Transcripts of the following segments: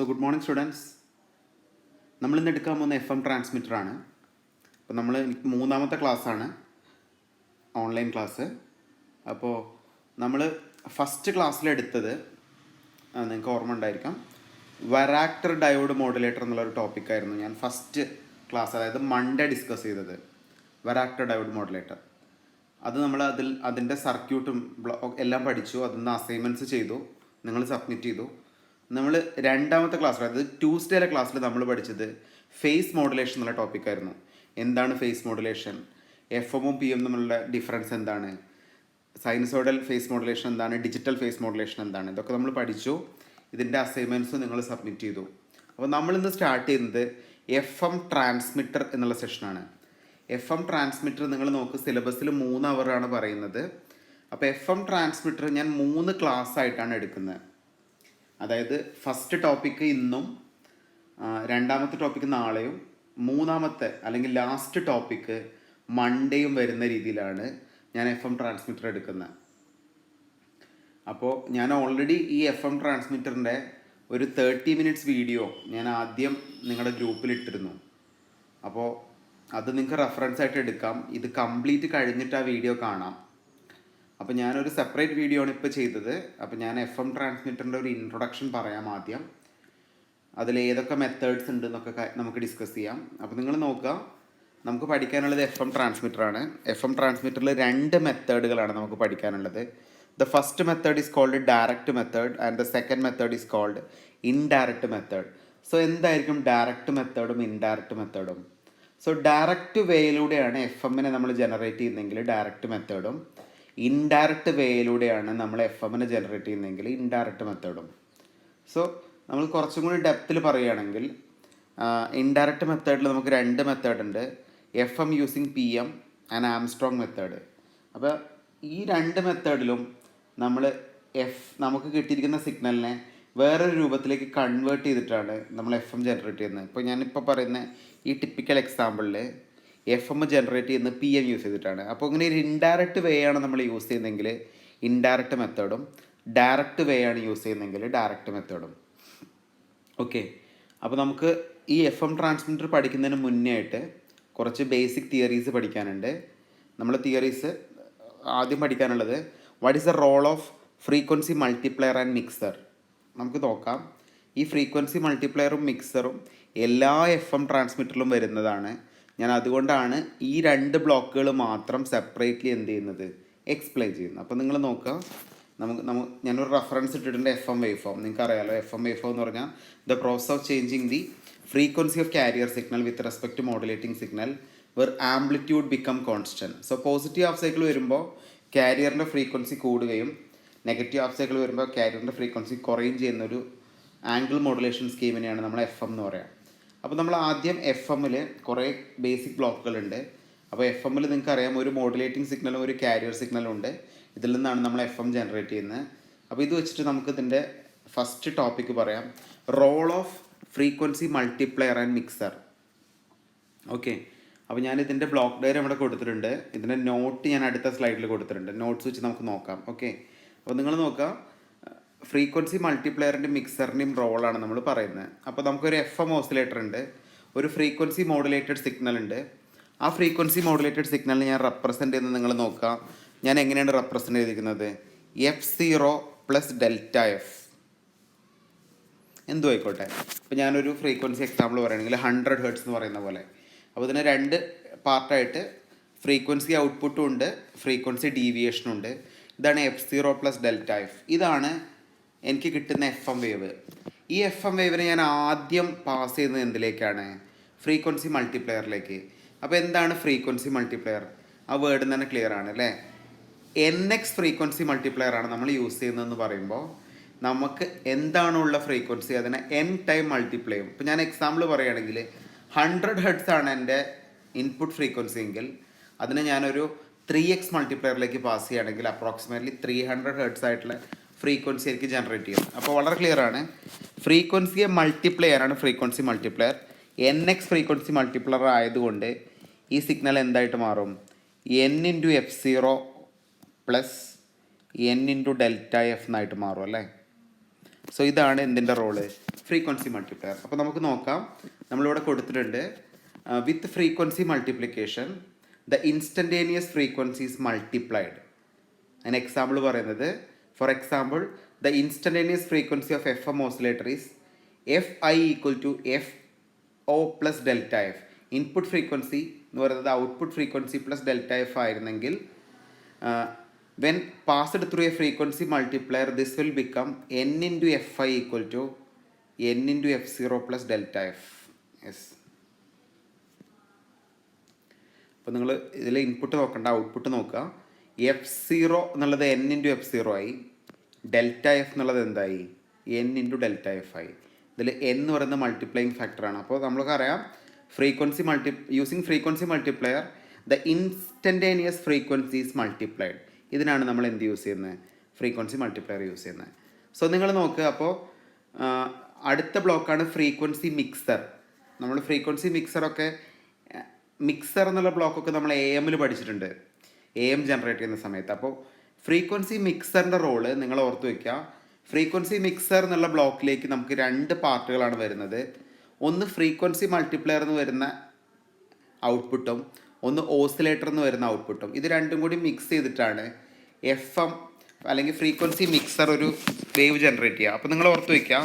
So good morning students. നമ്മളിന്ന് എടുക്കാൻ പോകുന്ന FM ട്രാൻസ്മിറ്ററാണ്. അപ്പോൾ നമ്മൾ മൂന്നാമത്തെ ക്ലാസ്സാണ്, ഓൺലൈൻ ക്ലാസ്. അപ്പോൾ നമ്മൾ ഫസ്റ്റ് ക്ലാസ്സിലെടുത്തത് നിങ്ങൾക്ക് ഓർമ്മ ഉണ്ടായിരിക്കാം, വരാക്ടർ ഡയോഡ് മോഡുലേറ്റർ എന്നുള്ളൊരു ടോപ്പിക്കായിരുന്നു ഞാൻ ഫസ്റ്റ് ക്ലാസ്, അതായത് മൺഡേ ഡിസ്കസ് ചെയ്തത്. വരാക്ടർ ഡയോഡ് മോഡുലേറ്റർ അത് നമ്മൾ അതിൻ്റെ സർക്യൂട്ടും എല്ലാം പഠിച്ചു. അതിന്ന് അസൈൻമെൻറ്റ്സ് ചെയ്തു, നിങ്ങൾ സബ്മിറ്റ് ചെയ്തു. നമ്മൾ രണ്ടാമത്തെ ക്ലാസ്, അതായത് ട്യൂസ്ഡേയിലെ ക്ലാസ്സിൽ നമ്മൾ പഠിച്ചത് ഫേസ് മോഡുലേഷൻ എന്നുള്ള ടോപ്പിക്കായിരുന്നു. എന്താണ് ഫേസ് മോഡുലേഷൻ, FM-ഉം PM തമ്മിലുള്ള ഡിഫറൻസ് എന്താണ്, സൈനസോഡൽ ഫേസ് മോഡുലേഷൻ എന്താണ്, ഡിജിറ്റൽ ഫേസ് മോഡുലേഷൻ എന്താണ്, ഇതൊക്കെ നമ്മൾ പഠിച്ചു. ഇതിൻ്റെ അസൈൻമെൻറ്റ്സ് നിങ്ങൾ സബ്മിറ്റ് ചെയ്തു. അപ്പോൾ നമ്മളിന്ന് സ്റ്റാർട്ട് ചെയ്യുന്നത് FM ട്രാൻസ്മിറ്റർ എന്നുള്ള സെഷനാണ്. FM ട്രാൻസ്മിറ്റർ നിങ്ങൾ നോക്ക്, സിലബസിൽ 3 അവറാണ് പറയുന്നത്. അപ്പോൾ FM ട്രാൻസ്മിറ്റർ ഞാൻ 3 ക്ലാസ് ആയിട്ടാണ് എടുക്കുന്നത്. അതായത് ഫസ്റ്റ് ടോപ്പിക്ക് ഇന്നും, രണ്ടാമത്തെ ടോപ്പിക്ക് നാളെയും, മൂന്നാമത്തെ അല്ലെങ്കിൽ ലാസ്റ്റ് ടോപ്പിക്ക് മൺഡേയും വരുന്ന രീതിയിലാണ് ഞാൻ FM ട്രാൻസ്മിറ്റർ എടുക്കുന്നത്. അപ്പോൾ ഞാൻ ഓൾറെഡി ഈ FM ട്രാൻസ്മിറ്ററിൻ്റെ ഒരു 30 മിനിറ്റ്സ് വീഡിയോ ഞാൻ ആദ്യം നിങ്ങളുടെ ഗ്രൂപ്പിൽ ഇട്ടിരുന്നു. അപ്പോൾ അത് നിങ്ങൾക്ക് റെഫറൻസ് ആയിട്ട് എടുക്കാം. ഇത് കംപ്ലീറ്റ് കഴിഞ്ഞിട്ട് ആ വീഡിയോ കാണാം. അപ്പോൾ ഞാനൊരു സെപ്പറേറ്റ് വീഡിയോ ആണ് ഇപ്പോൾ ചെയ്തത്. അപ്പോൾ ഞാൻ FM ട്രാൻസ്മിറ്ററിൻ്റെ ഒരു ഇൻട്രൊഡക്ഷൻ പറയാം ആദ്യം. അതിൽ ഏതൊക്കെ മെത്തേഡ്സ് ഉണ്ട് എന്നൊക്കെ നമുക്ക് ഡിസ്കസ് ചെയ്യാം. അപ്പോൾ നിങ്ങൾ നോക്കുക, നമുക്ക് പഠിക്കാനുള്ളത് FM ട്രാൻസ്മിറ്ററാണ്. FM ട്രാൻസ്മിറ്ററിൽ 2 മെത്തേഡുകളാണ് നമുക്ക് പഠിക്കാനുള്ളത്. The first method is called direct method and the second method is called indirect method. So എന്തായിരിക്കും ഡയറക്റ്റ് മെത്തേഡും ഇൻഡയറക്റ്റ് മെത്തേഡും? സോ ഡയറക്റ്റ് വേയിലൂടെയാണ് FM-നെ നമ്മൾ ജനറേറ്റ് ചെയ്യുന്നതെങ്കിൽ ഡയറക്റ്റ് മെത്തേഡും, ഇൻഡയറക്റ്റ് വേയിലൂടെയാണ് നമ്മൾ FM-നെ ജനറേറ്റ് ചെയ്യുന്നതെങ്കിൽ ഇൻഡയറക്റ്റ് മെത്തേഡും. സോ നമ്മൾ കുറച്ചും കൂടി ഡെപ്തിൽ പറയുകയാണെങ്കിൽ, ഇൻഡയറക്റ്റ് മെത്തേഡിൽ നമുക്ക് 2 മെത്തേഡ് ഉണ്ട്, FM using PM and Armstrong method. അപ്പോൾ ഈ 2 മെത്തേഡിലും നമുക്ക് കിട്ടിയിരിക്കുന്ന സിഗ്നലിനെ വേറൊരു രൂപത്തിലേക്ക് കൺവേർട്ട് ചെയ്തിട്ടാണ് നമ്മൾ FM ജനറേറ്റ് ചെയ്യുന്നത്. ഇപ്പോൾ ഞാനിപ്പോൾ പറയുന്ന ഈ ടിപ്പിക്കൽ എക്സാമ്പിളിൽ FM ജനറേറ്റ് ചെയ്യുന്നത് PM യൂസ് ചെയ്തിട്ടാണ്. അപ്പോൾ ഇങ്ങനെ ഒരു ഇൻഡയറക്റ്റ് വേ ആണ് നമ്മൾ യൂസ് ചെയ്യുന്നതെങ്കിൽ ഇൻഡയറക്റ്റ് മെത്തേഡും, ഡയറക്റ്റ് വേ ആണ് യൂസ് ചെയ്യുന്നതെങ്കിൽ ഡയറക്റ്റ് മെത്തേഡും. ഓക്കെ, അപ്പോൾ നമുക്ക് ഈ FM ട്രാൻസ്മിറ്റർ പഠിക്കുന്നതിന് മുന്നേ ആയിട്ട് കുറച്ച് ബേസിക് തിയറീസ് പഠിക്കാനുണ്ട്. നമ്മൾ തിയറീസ് ആദ്യം പഠിക്കാനുള്ളത്, what is the role of frequency multiplier and mixer. നമുക്ക് നോക്കാം. ഈ ഫ്രീക്വൻസി മൾട്ടിപ്ലയറും മിക്സറും എല്ലാ FM ട്രാൻസ്മിറ്ററിലും വരുന്നതാണ്. ഞാൻ അതുകൊണ്ടാണ് ഈ 2 ബ്ലോക്കുകൾ മാത്രം സെപ്പറേറ്റ്ലി എന്ത് ചെയ്യുന്നത്, എക്സ്പ്ലെയിൻ ചെയ്യുന്നത്. അപ്പോൾ നിങ്ങൾ നോക്കുക, ഞാനൊരു റെഫറൻസ് ഇട്ടിട്ടുണ്ട്, FM വേവ് ഫോം. നിങ്ങൾക്ക് അറിയാലോ, FM വേവ് ഫോം എന്ന് പറഞ്ഞാൽ the process of changing the frequency of carrier signal with respect to modulating signal where amplitude become constant. So positive half cycle വരുമ്പോൾ കാരിയറിൻ്റെ ഫ്രീക്വൻസി കൂടുകയും നെഗറ്റീവ് ഹാഫ് സൈക്കിൾ വരുമ്പോൾ കാരിയറിൻ്റെ frequency കുറയുകയും ചെയ്യുന്നൊരു ആംഗിൾ മോഡുലേഷൻ സ്കീമിനെയാണ് നമ്മൾ FM എന്ന് പറയുക. അപ്പോൾ നമ്മൾ ആദ്യം FM-ൽ കുറേ ബേസിക് ബ്ലോക്കുകളുണ്ട്. അപ്പോൾ FM-ൽ നിങ്ങൾക്ക് അറിയാം, ഒരു മോഡുലേറ്റിംഗ് സിഗ്നലും ഒരു കാരിയർ സിഗ്നലും ഉണ്ട്. ഇതിൽ നിന്നാണ് നമ്മൾ FM ജനറേറ്റ് ചെയ്യുന്നത്. അപ്പോൾ ഇത് വെച്ചിട്ട് നമുക്ക് ഇതിൻ്റെ ഫസ്റ്റ് ടോപ്പിക്ക് പറയാം, role of frequency multiplier and mixer. Okay, അപ്പോൾ ഞാൻ ഇതിൻ്റെ ബ്ലോക്ക് ഡയഗ്രം ഇവിടെ കൊടുത്തിട്ടുണ്ട്. ഇതിൻ്റെ നോട്ട് ഞാൻ അടുത്ത സ്ലൈഡിൽ കൊടുത്തിട്ടുണ്ട്. നോട്ട്സ് വെച്ച് നമുക്ക് നോക്കാം. ഓക്കെ, അപ്പോൾ നിങ്ങൾ നോക്കുക, ഫ്രീക്വൻസി മൾട്ടിപ്ലയറിൻ്റെയും മിക്സറിൻ്റെയും റോളാണ് നമ്മൾ പറയുന്നത്. അപ്പോൾ നമുക്കൊരു FM ഓസിലേറ്റർ ഉണ്ട്, ഒരു ഫ്രീക്വൻസി മോഡുലേറ്റഡ് സിഗ്നൽ ഉണ്ട്. ആ ഫ്രീക്വൻസി മോഡുലേറ്റഡ് സിഗ്നലിനെ ഞാൻ റെപ്രസെൻ്റ് ചെയ്യുന്നത് നിങ്ങൾ നോക്കുക. ഞാൻ എങ്ങനെയാണ് റെപ്രസെൻ്റ് ചെയ്തിരിക്കുന്നത്, F0 + Δf എന്തും ആയിക്കോട്ടെ. ഇപ്പോൾ ഞാനൊരു ഫ്രീക്വൻസി എക്സാമ്പിൾ പറയുകയാണെങ്കിൽ 100 ഹെർട്സ് എന്ന് പറയുന്ന പോലെ. അപ്പോൾ ഇതിന് 2 പാർട്ടായിട്ട് ഫ്രീക്വൻസി ഔട്ട്പുട്ടും ഉണ്ട്, ഫ്രീക്വൻസി ഡീവിയേഷനും ഉണ്ട്. ഇതാണ് F0 + Δf. ഇതാണ് എനിക്ക് കിട്ടുന്ന FM വേവ്. ഈ FM വേവിനെ ഞാൻ ആദ്യം പാസ് ചെയ്യുന്നത് എന്തിലേക്കാണ്, ഫ്രീക്വൻസി മൾട്ടിപ്ലെയറിലേക്ക്. അപ്പോൾ എന്താണ് ഫ്രീക്വൻസി മൾട്ടിപ്ലെയർ? ആ വേർഡ് തന്നെ ക്ലിയർ ആണ് അല്ലേ. NX ഫ്രീക്വൻസി മൾട്ടിപ്ലെയർ ആണ് നമ്മൾ യൂസ് ചെയ്യുന്നതെന്ന് പറയുമ്പോൾ നമുക്ക് എന്താണുള്ള ഫ്രീക്വൻസി അതിനെ N ടൈം മൾട്ടിപ്ലൈ ചെയ്യും. ഇപ്പോൾ ഞാൻ എക്സാമ്പിൾ പറയുകയാണെങ്കിൽ 100 ഹെർട്സ് ആണ് എൻ്റെ ഇൻപുട്ട് ഫ്രീക്വൻസി എങ്കിൽ അതിനെ ഞാനൊരു 3x മൾട്ടിപ്ലയറിലേക്ക് പാസ് ചെയ്യുകയാണെങ്കിൽ അപ്രോക്സിമേറ്റ്ലി 300 ഹെർട്സ് ആയിട്ടുള്ള ഫ്രീക്വൻസി ആയിരിക്കും ജനറേറ്റ് ചെയ്യും. അപ്പോൾ വളരെ ക്ലിയർ ആണ്, ഫ്രീക്വൻസിയെ മൾട്ടിപ്ലെയർ ആണ് frequency multiplayer. NX frequency multiplayer ആയതുകൊണ്ട് ഈ സിഗ്നൽ എന്തായിട്ട് മാറും, N × F0 + N × Δf എന്നായിട്ട് മാറും അല്ലേ. സോ ഇതാണ് എന്തിൻ്റെ റോള്, ഫ്രീക്വൻസി മൾട്ടിപ്ലയർ. അപ്പോൾ നമുക്ക് നോക്കാം, നമ്മളിവിടെ കൊടുത്തിട്ടുണ്ട് with frequency multiplication the instantaneous frequency is multiplied. അതിന് എക്സാമ്പിൾ പറയുന്നത്, for example the instantaneous frequency of F M oscillator is F I equal to F O plus delta F. Input frequency എന്ന് പറയുന്നത് output frequency plus delta F ആയിരുന്നെങ്കിൽ when passed through a frequency multiplier this will become N into F I equal to N into F zero plus delta F. Yes. അപ്പോൾ നിങ്ങൾ ഇതിൽ input നോക്കണ്ട, output നോക്കുക. F zero എന്നുള്ളത് N into F zero ആയി, delta F എന്നുള്ളത് എന്തായി, N into delta F ആയി. ഇതിൽ എൻ എന്ന് പറയുന്നത് മൾട്ടിപ്ലൈയിങ് ഫാക്ടറാണ്. അപ്പോൾ നമ്മൾക്കറിയാം frequency using frequency multiplier the instantaneous frequency is multiplied. ഇതിനാണ് നമ്മൾ എന്ത് യൂസ് ചെയ്യുന്നത്, ഫ്രീക്വൻസി മൾട്ടിപ്ലയർ യൂസ് ചെയ്യുന്നത്. സോ നിങ്ങൾ നോക്കുക, അപ്പോൾ അടുത്ത ബ്ലോക്കാണ് ഫ്രീക്വൻസി മിക്സർ. നമ്മൾ ഫ്രീക്വൻസി മിക്സറൊക്കെ മിക്സർ എന്നുള്ള ബ്ലോക്കൊക്കെ നമ്മൾ എ എമ്മിൽ പഠിച്ചിട്ടുണ്ട്, എ എം ജനറേറ്റ് ചെയ്യുന്ന സമയത്ത്. അപ്പോൾ ഫ്രീക്വൻസി മിക്സറിൻ്റെ റോള് നിങ്ങൾ ഓർത്ത് വയ്ക്കുക. ഫ്രീക്വൻസി മിക്സർ എന്നുള്ള ബ്ലോക്കിലേക്ക് നമുക്ക് രണ്ട് പാർട്ടുകളാണ് വരുന്നത്. ഒന്ന് ഫ്രീക്വൻസി മൾട്ടിപ്ലയർ എന്ന് വരുന്ന ഔട്ട്പുട്ടും ഒന്ന് ഓസിലേറ്റർ എന്ന് വരുന്ന ഔട്ട്പുട്ടും. ഇത് രണ്ടും കൂടി മിക്സ് ചെയ്തിട്ടാണ് എഫ് എം അല്ലെങ്കിൽ ഫ്രീക്വൻസി മിക്സർ ഒരു വേവ് ജനറേറ്റ് ചെയ്യുക. അപ്പോൾ നിങ്ങൾ ഓർത്ത് വയ്ക്കുക,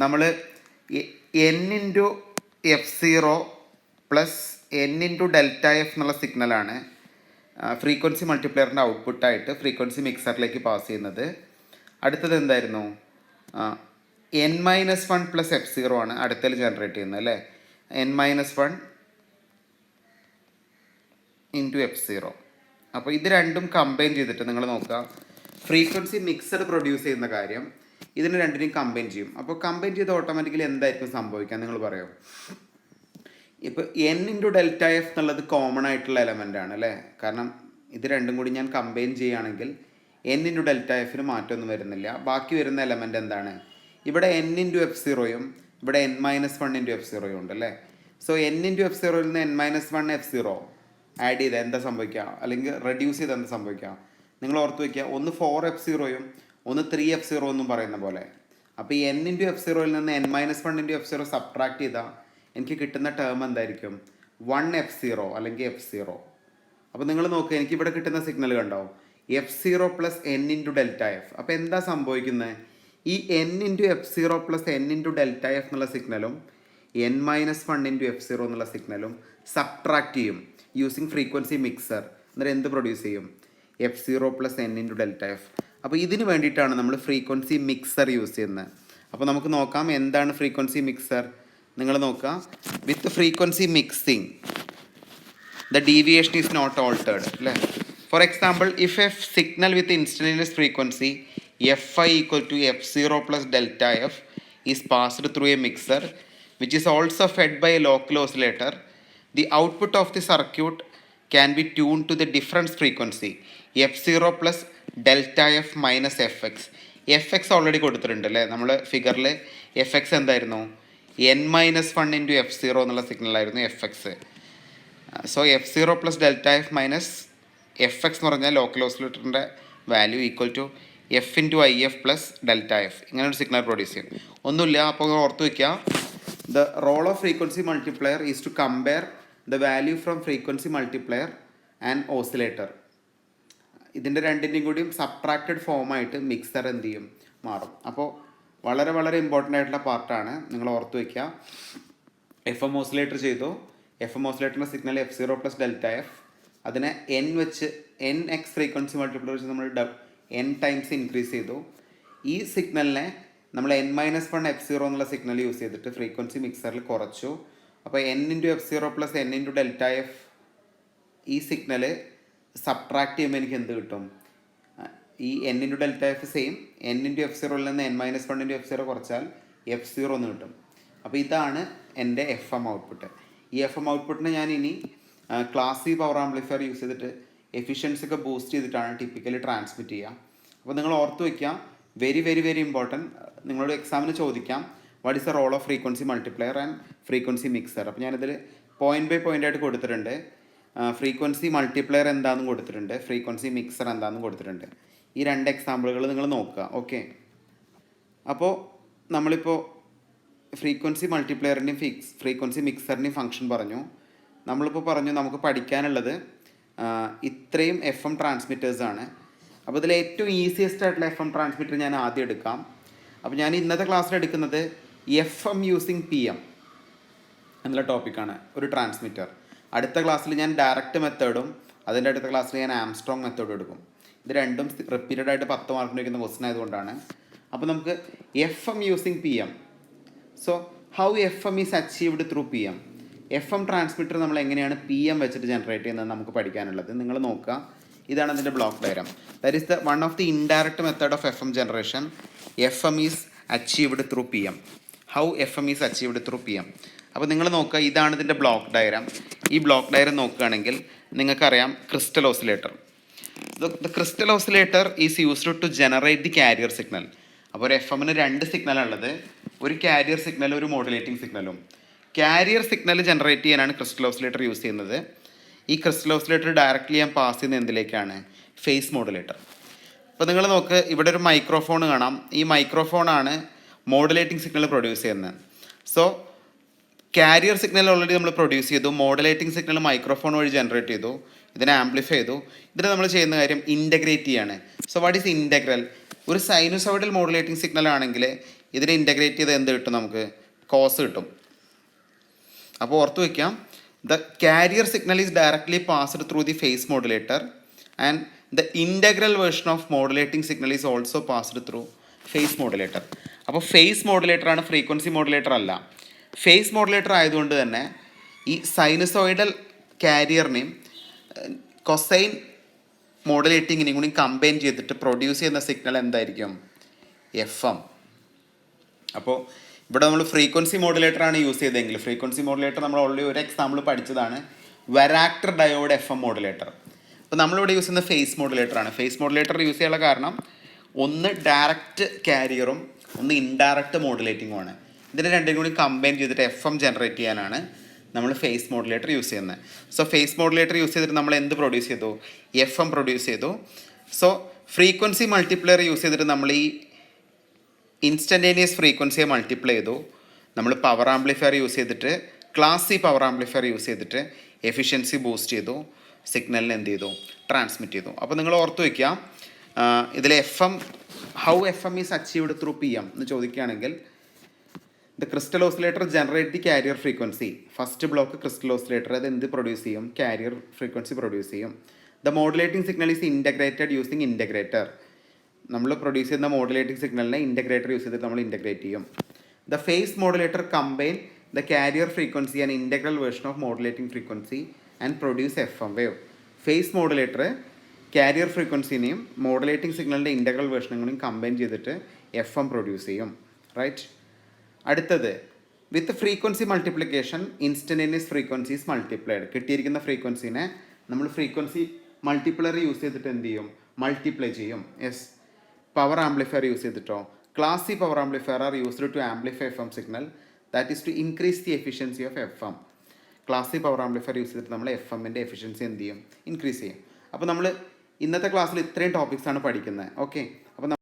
നമ്മൾ N into F zero plus N into delta F എന്നുള്ള സിഗ്നലാണ് ഫ്രീക്വൻസി മൾട്ടിപ്ലയറിൻ്റെ ഔട്ട്പുട്ടായിട്ട് ഫ്രീക്വൻസി മിക്സറിലേക്ക് പാസ് ചെയ്യുന്നത്. അടുത്തത് എന്തായിരുന്നു, N minus one plus F zero ആണ് അടുത്തതിൽ ജനറേറ്റ് ചെയ്യുന്നത് അല്ലേ. N minus one into F zero. അപ്പോൾ ഇത് രണ്ടും കമ്പൈൻ ചെയ്തിട്ട് നിങ്ങൾ നോക്കുക, ഫ്രീക്വൻസി മിക്സഡ് പ്രൊഡ്യൂസ് ചെയ്യുന്ന കാര്യം ഇതിന് രണ്ടിനെയും കമ്പൈൻ ചെയ്യും. അപ്പോൾ കമ്പൈൻ ചെയ്ത് ഓട്ടോമാറ്റിക്കലി എന്തായിരിക്കും സംഭവിക്കുക നിങ്ങൾ പറയും. ഇപ്പോൾ എൻ ഇൻറ്റു ഡെൽറ്റ എഫ് എന്നുള്ളത് കോമൺ ആയിട്ടുള്ള എലമെൻ്റ് ആണ് അല്ലേ. കാരണം ഇത് രണ്ടും കൂടി ഞാൻ കമ്പൈൻ ചെയ്യുകയാണെങ്കിൽ എൻ ഇൻറ്റു ഡെൽറ്റ എഫിന് മാറ്റമൊന്നും വരുന്നില്ല. ബാക്കി വരുന്ന എലമെൻ്റ് എന്താണ്, ഇവിടെ എൻ ഇൻറ്റു എഫ് സീറോയും ഇവിടെ N minus one into F സീറോയും ഉണ്ട് അല്ലേ. സോ എൻ ഇൻറ്റു എഫ് സീറോയിൽ നിന്ന് N minus one F zero add ചെയ്ത് എന്താ സംഭവിക്കുക, അല്ലെങ്കിൽ റെഡ്യൂസ് ചെയ്ത് എന്താ സംഭവിക്കുക, നിങ്ങൾ ഓർത്ത് വയ്ക്കുക. ഒന്ന് 4F0യും ഒന്ന് 3F0 എന്നും പറയുന്ന പോലെ. അപ്പോൾ ഈ എൻ ഇൻറ്റു എഫ് സീറോയിൽ നിന്ന് N minus one into F zero subtract ചെയ്താൽ എനിക്ക് കിട്ടുന്ന ടേം എന്തായിരിക്കും, 1F0 അല്ലെങ്കിൽ F0. അപ്പോൾ നിങ്ങൾ നോക്കുക, എനിക്കിവിടെ കിട്ടുന്ന സിഗ്നൽ കണ്ടോ, F0 plus N into delta F. അപ്പോൾ എന്താ സംഭവിക്കുന്നത്, ഈ N into F zero plus N into delta F എന്നുള്ള സിഗ്നലും N minus one into F zero എന്നുള്ള സിഗ്നലും സബ്ട്രാക്ട് ചെയ്യും യൂസിങ് ഫ്രീക്വൻസി മിക്സർ. എന്നിട്ട് എന്ത് പ്രൊഡ്യൂസ് ചെയ്യും, F0 plus N into delta F. അപ്പോൾ ഇതിന് വേണ്ടിയിട്ടാണ് നമ്മൾ ഫ്രീക്വൻസി മിക്സർ യൂസ് ചെയ്യുന്നത്. അപ്പോൾ നമുക്ക് നോക്കാം എന്താണ് ഫ്രീക്വൻസി മിക്സർ. നിങ്ങൾ നോക്കുക, with frequency mixing the deviation is not altered അല്ലേ. For example, if a signal with instantaneous frequency Fi equal to F0 plus delta F is passed through a mixer which is also fed by a local oscillator, the output of the circuit can be tuned to the difference frequency F0 plus delta F minus Fx. Fx already കൊടുത്തിട്ടുണ്ട് അല്ലേ, നമ്മൾ ഫിഗറിൽ Fx എന്തായിരുന്നു, N minus one into F zero എന്നുള്ള സിഗ്നലായിരുന്നു Fx. So F0 plus delta F minus Fx എന്ന് പറഞ്ഞാൽ local ഓസിലേറ്ററിൻ്റെ value equal to F into I F plus delta F. ഇങ്ങനെ ഒരു സിഗ്നൽ പ്രൊഡ്യൂസ് ചെയ്യും. ഒന്നുമില്ല, അപ്പോൾ ഓർത്ത് വയ്ക്കുക, the role of frequency multiplier is to compare the value from frequency multiplier and oscillator. ഇതിൻ്റെ രണ്ടിൻ്റെയും കൂടിയും സബ്ട്രാക്റ്റഡ് ഫോമായിട്ട് മിക്സർ എന്ത് ചെയ്യും, മാറും. അപ്പോൾ വളരെ വളരെ ഇമ്പോർട്ടൻ്റ് ആയിട്ടുള്ള പാർട്ടാണ്, നിങ്ങൾ ഓർത്ത് വയ്ക്കുക. എഫ് എം ഓസിലേറ്റർ ചെയ്തു, എഫ് എം ഓസിലേറ്ററിൻ്റെ signal F0 plus delta F, അതിനെ എൻ വെച്ച് എൻ എക്സ് ഫ്രീക്വൻസി മൾട്ടിപ്ലയർ വെച്ച് നമ്മൾ n ടൈംസ് ഇൻക്രീസ് ചെയ്തു. ഈ സിഗ്നലിനെ നമ്മൾ N minus one F zero എന്നുള്ള സിഗ്നൽ യൂസ് ചെയ്തിട്ട് ഫ്രീക്വൻസി മിക്സറിൽ കുറച്ചു. അപ്പോൾ N into F zero plus N into delta F, ഈ സിഗ്നൽ സബ്ട്രാക്ട് ചെയ്യുമ്പോൾ എനിക്ക് എന്ത് കിട്ടും, ഈ N into delta F same, N into F സീറോയിൽ നിന്ന് N minus one into F zero കുറച്ചാൽ എഫ് സീറോ എന്ന് കിട്ടും. അപ്പോൾ ഇതാണ് എൻ്റെ എഫ് എം ഔട്ട്പുട്ട്. ഈ എഫ് എം ഔട്ട്പുട്ടിനെ ഞാൻ ഇനി class C power amplifier use ചെയ്തിട്ട് എഫിഷ്യൻസി ഒക്കെ ബൂസ്റ്റ് ചെയ്തിട്ടാണ് ടിപ്പിക്കലി ട്രാൻസ്മിറ്റ് ചെയ്യുക. അപ്പോൾ നിങ്ങൾ ഓർത്ത് വയ്ക്കുക, വെരി വെരി വെരി ഇമ്പോർട്ടൻറ്റ്, നിങ്ങളോട് എക്സാമിന് ചോദിക്കാം, what is the role of frequency multiplier and frequency mixer. അപ്പോൾ ഞാനിതിൽ പോയിന്റ് ബൈ പോയിൻ്റ് ആയിട്ട് കൊടുത്തിട്ടുണ്ട്. ഫ്രീക്വൻസി മൾട്ടിപ്ലയർ എന്താണെന്നും കൊടുത്തിട്ടുണ്ട്, ഫ്രീക്വൻസി മിക്സർ എന്താണെന്നും കൊടുത്തിട്ടുണ്ട്. ഈ രണ്ട് എക്സാമ്പിളുകൾ നിങ്ങൾ നോക്കുക. ഓക്കെ, അപ്പോൾ നമ്മളിപ്പോൾ ഫ്രീക്വൻസി മൾട്ടിപ്ലെയറിൻ്റെയും ഫ്രീക്വൻസി മിക്സറിൻ്റെയും ഫംഗ്ഷൻ പറഞ്ഞു. നമ്മളിപ്പോൾ പറഞ്ഞു നമുക്ക് പഠിക്കാനുള്ളത് ഇത്രയും എഫ് എം ട്രാൻസ്മിറ്റേഴ്സാണ്. അപ്പോൾ ഇതിൽ ഏറ്റവും ഈസിയസ്റ്റ് ആയിട്ടുള്ള എഫ് എം ട്രാൻസ്മിറ്റർ ഞാൻ ആദ്യം എടുക്കാം. അപ്പോൾ ഞാൻ ഇന്നത്തെ ക്ലാസ്സിൽ എടുക്കുന്നത് F M using P M എന്നുള്ള ടോപ്പിക്കാണ്, ഒരു ട്രാൻസ്മിറ്റർ. അടുത്ത ക്ലാസ്സിൽ ഞാൻ ഡയറക്റ്റ് മെത്തേഡും അതിൻ്റെ അടുത്ത ക്ലാസ്സിൽ ഞാൻ ആംസ്ട്രോങ് മെത്തേഡും എടുക്കും. ഇത് രണ്ടും റിപ്പീറ്റഡ് ആയിട്ട് 10 മാർക്കിന് വയ്ക്കുന്ന ക്വസ്റ്റൻ ആയതുകൊണ്ടാണ്. അപ്പോൾ നമുക്ക് F M using P M. So how F M is achieved through P M. F M transmitter നമ്മൾ എങ്ങനെയാണ് പി എം വെച്ചിട്ട് ജനറേറ്റ് ചെയ്യുന്നത് നമുക്ക് പഠിക്കാനുള്ളത്. നിങ്ങൾ നോക്കുക, ഇതാണ് അതിൻ്റെ block diagram. That is the one of the indirect method of F M generation. F M is achieved through P M. How F M is achieved through P M. അപ്പോൾ നിങ്ങൾ നോക്കുക, ഇതാണ് ഇതിൻ്റെ ബ്ലോക്ക് ഡയഗ്രാം. ഈ block diagram നോക്കുകയാണെങ്കിൽ നിങ്ങൾക്കറിയാം crystal oscillator. The crystal oscillator is used to generate the carrier signal. അപ്പോൾ ഒരു എഫ് എമ്മിന് 2 സിഗ്നലാണുള്ളത്, ഒരു കാരിയർ സിഗ്നലും ഒരു മോഡുലേറ്റിംഗ് സിഗ്നലും. കാരിയർ സിഗ്നൽ ജനറേറ്റ് ചെയ്യാനാണ് ക്രിസ്റ്റൽ ഓസിലേറ്റർ യൂസ് ചെയ്യുന്നത്. ഈ ക്രിസ്റ്റൽ ഓസിലേറ്റർ ഡയറക്റ്റ്ലി ഞാൻ പാസ് ചെയ്യുന്നത് എന്തിലേക്കാണ്? Face modulator. അപ്പോൾ നിങ്ങൾ നോക്ക്, ഇവിടെ ഒരു മൈക്രോഫോൺ കാണാം. ഈ മൈക്രോഫോണാണ് മോഡുലേറ്റിംഗ് സിഗ്നൽ പ്രൊഡ്യൂസ് ചെയ്യുന്നത്. സോ കാരിയർ സിഗ്നൽ ഓൾറെഡി നമ്മൾ പ്രൊഡ്യൂസ് ചെയ്തു, മോഡുലേറ്റിംഗ് സിഗ്നൽ മൈക്രോഫോൺ വഴി ജനറേറ്റ് ചെയ്തു, ഇതിനെ ആംപ്ലിഫൈ ചെയ്തു. ഇതിന് നമ്മൾ ചെയ്യുന്ന കാര്യം ഇൻ്റഗ്രേറ്റ് ചെയ്യാണ്. So what is integral? ഒരു സൈനുസോയിഡൽ മോഡുലേറ്റിംഗ് സിഗ്നൽ ആണെങ്കിൽ ഇതിനെ ഇൻ്റഗ്രേറ്റ് ചെയ്ത് എന്ത് കിട്ടും? നമുക്ക് കോസ് കിട്ടും. അപ്പോൾ ഓർത്ത് വയ്ക്കാം, the carrier signal is directly passed through the phase modulator and the integral version of modulating signal is also passed through phase modulator. അപ്പോൾ ഫേസ് മോഡുലേറ്ററാണ്, ഫ്രീക്വൻസി മോഡുലേറ്റർ അല്ല. ഫേസ് മോഡുലേറ്റർ ആയതുകൊണ്ട് തന്നെ ഈ സൈനുസോയിഡൽ കാരിയറിനെയും കൊസൈൻ മോഡുലേറ്റിങ്ങിനെയും കൂടി കമ്പൈൻ ചെയ്തിട്ട് produce ചെയ്യുന്ന signal എന്തായിരിക്കും? F M. അപ്പോൾ ഇവിടെ നമ്മൾ ഫ്രീക്വൻസി മോഡുലേറ്ററാണ് യൂസ് ചെയ്തതെങ്കിൽ, ഫ്രീക്വൻസി മോഡുലേറ്റർ നമ്മൾ ഓൾറെഡി ഒരു എക്സാമ്പിൾ പഠിച്ചതാണ്, വരാക്ടർ ഡയോഡ് എഫ് എം മോഡുലേറ്റർ. അപ്പോൾ നമ്മളിവിടെ യൂസ് ചെയ്യുന്ന ഫേസ് മോഡുലേറ്ററാണ്. ഫേസ് മോഡുലേറ്റർ യൂസ് ചെയ്യാനുള്ള കാരണം ഒന്ന് ഡയറക്റ്റ് കാരിയറും ഒന്ന് ഇൻഡയറക്റ്റ് മോഡുലേറ്റിങ്ങുമാണ്. ഇതിനെ രണ്ടും കൂടി കമ്പൈൻ ചെയ്തിട്ട് എഫ് എം ജനറേറ്റ് ചെയ്യാനാണ് നമ്മൾ ഫേസ് മോഡുലേറ്റർ യൂസ് ചെയ്യുന്നത്. സോ ഫേസ് മോഡുലേറ്റർ യൂസ് ചെയ്തിട്ട് നമ്മൾ എന്ത് പ്രൊഡ്യൂസ് ചെയ്തു? എഫ് എം പ്രൊഡ്യൂസ് ചെയ്തു. സോ ഫ്രീക്വൻസി മൾട്ടിപ്ലയർ യൂസ് ചെയ്തിട്ട് നമ്മൾ ഈ ഇൻസ്റ്റൻറ്റേനിയസ് ഫ്രീക്വൻസിയെ മൾട്ടിപ്ലൈ ചെയ്തു. നമ്മൾ പവർ ആംപ്ലിഫയർ യൂസ് ചെയ്തിട്ട്, class C power amplifier use ചെയ്തിട്ട് എഫിഷ്യൻസി ബൂസ്റ്റ് ചെയ്തു, സിഗ്നലിന് എന്ത് ചെയ്തു? ട്രാൻസ്മിറ്റ് ചെയ്തു. അപ്പോൾ നിങ്ങൾ ഓർത്ത് വയ്ക്കുക, ഇതിൽ F M, how F M is achieved through P M എന്ന് ചോദിക്കുകയാണെങ്കിൽ, the crystal oscillator generate the carrier frequency. First block crystal oscillator, അത് എന്ത് പ്രൊഡ്യൂസ് ചെയ്യും? കാരിയർ ഫ്രീക്വൻസി പ്രൊഡ്യൂസ് ചെയ്യും. The modulating signal is integrated using integrator. നമ്മൾ produce ചെയ്യുന്ന modulating സിഗ്നലിനെ integrator use ചെയ്തിട്ട് നമ്മൾ ഇൻ്റഗ്രേറ്റ് ചെയ്യും. The phase modulator combine the carrier frequency and integral version of modulating frequency and produce F M wave. Phase modulator carrier ഫ്രീക്വൻസിനെയും modulating സിഗ്നലിൻ്റെ integral വേർഷനും കൂടി കമ്പൈൻ ചെയ്തിട്ട് എഫ് എം പ്രൊഡ്യൂസ് ചെയ്യും. റൈറ്റ്. അടുത്തത്, with frequency multiplication instantaneous frequencies multiplied. കിട്ടിയിരിക്കുന്ന ഫ്രീക്വൻസിനെ നമ്മൾ ഫ്രീക്വൻസി മൾട്ടിപ്ലയർ യൂസ് ചെയ്തിട്ട് എന്ത് ചെയ്യും? മൾട്ടിപ്ലൈ ചെയ്യും. യെസ്. പവർ ആംപ്ലിഫയർ യൂസ് ചെയ്തിട്ടോ, class C power amplifier are used to amplify F M signal, that is to increase the efficiency of F M. Class C power amplifier use ചെയ്തിട്ട് നമ്മൾ F എമ്മിൻ്റെ efficiency എന്ത് ചെയ്യും? Increase ചെയ്യും. അപ്പോൾ നമ്മൾ ഇന്നത്തെ ക്ലാസ്സിൽ ഇത്രയും ടോപ്പിക്സാണ് പഠിക്കുന്നത്. ഓക്കെ.